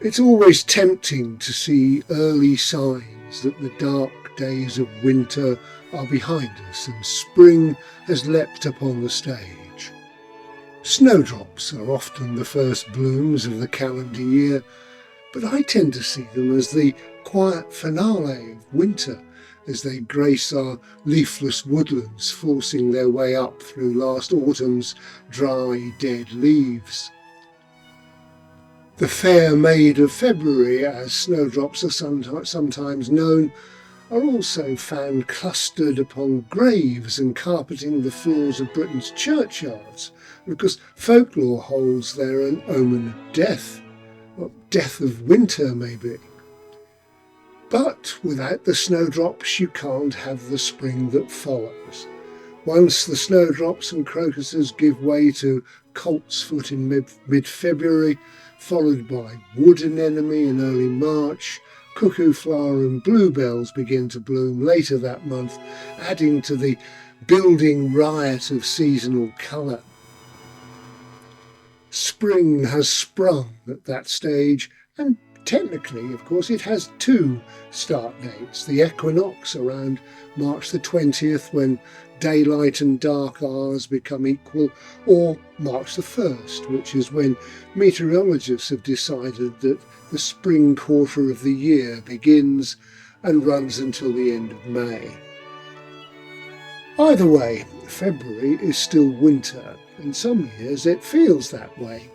It's always tempting to see early signs that the dark days of winter are behind us and spring has leapt upon the stage. Snowdrops are often the first blooms of the calendar year, but I tend to see them as the quiet finale of winter as they grace our leafless woodlands, forcing their way up through last autumn's dry, dead leaves. The Fair Maid of February, as snowdrops are sometimes known, are also found clustered upon graves and carpeting the floors of Britain's churchyards, because folklore holds there an omen of death, or death of winter maybe. But without the snowdrops you can't have the spring that follows. Once the snowdrops and crocuses give way to coltsfoot in mid-February, followed by wood anemone in early March, cuckoo flower and bluebells begin to bloom later that month, adding to the building riot of seasonal colour. Spring has sprung at that stage, and technically, of course, it has two start dates. The Equinox around March the 20th, when daylight and dark hours become equal, or March the 1st, which is when meteorologists have decided that the spring quarter of the year begins and runs until the end of May. Either way, February is still winter, and some years it feels that way.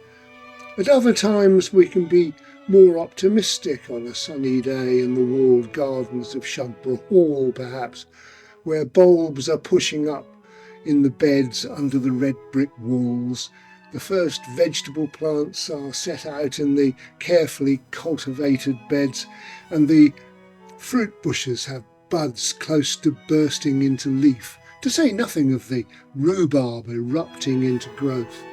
At other times we can be more optimistic on a sunny day in the walled gardens of Shugborough Hall, perhaps, where bulbs are pushing up in the beds under the red brick walls. The first vegetable plants are set out in the carefully cultivated beds, and the fruit bushes have buds close to bursting into leaf, to say nothing of the rhubarb erupting into growth.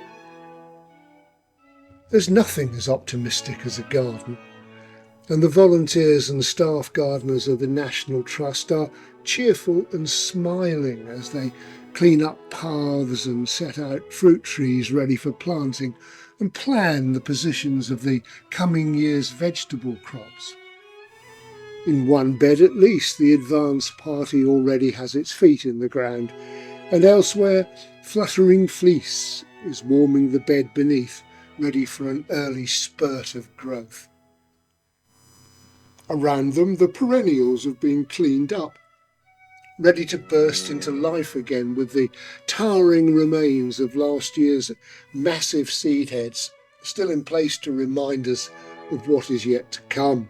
There's nothing as optimistic as a garden, and the volunteers and staff gardeners of the National Trust are cheerful and smiling as they clean up paths and set out fruit trees ready for planting and plan the positions of the coming year's vegetable crops. In one bed at least, the advance party already has its feet in the ground, and elsewhere, fluttering fleece is warming the bed beneath, ready for an early spurt of growth. Around them, the perennials have been cleaned up, ready to burst into life again with the towering remains of last year's massive seed heads still in place to remind us of what is yet to come.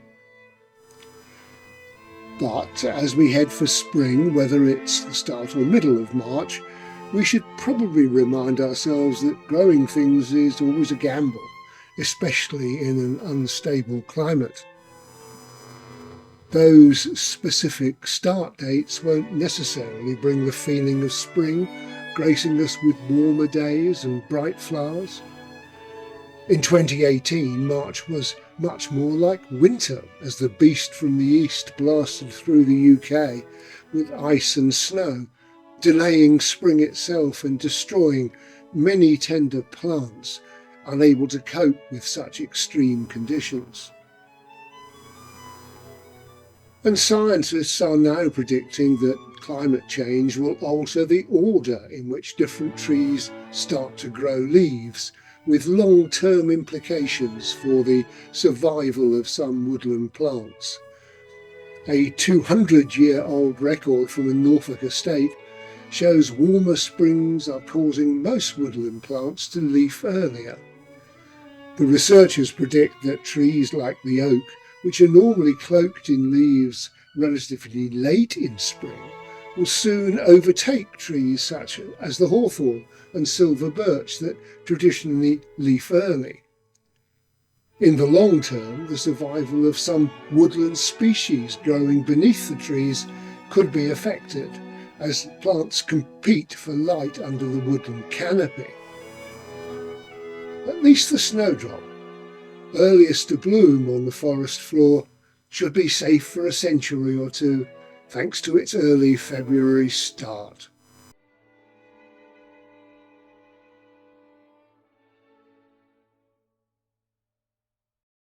But as we head for spring, whether it's the start or middle of March, we should probably remind ourselves that growing things is always a gamble, especially in an unstable climate. Those specific start dates won't necessarily bring the feeling of spring, gracing us with warmer days and bright flowers. In 2018, March was much more like winter as the beast from the east blasted through the UK with ice and snow, delaying spring itself and destroying many tender plants unable to cope with such extreme conditions. And scientists are now predicting that climate change will alter the order in which different trees start to grow leaves, with long-term implications for the survival of some woodland plants. A 200-year-old record from a Norfolk estate shows warmer springs are causing most woodland plants to leaf earlier. The researchers predict that trees like the oak, which are normally cloaked in leaves relatively late in spring, will soon overtake trees such as the hawthorn and silver birch that traditionally leaf early. In the long term, the survival of some woodland species growing beneath the trees could be affected, as plants compete for light under the woodland canopy. At least the snowdrop, earliest to bloom on the forest floor, should be safe for a century or two, thanks to its early February start.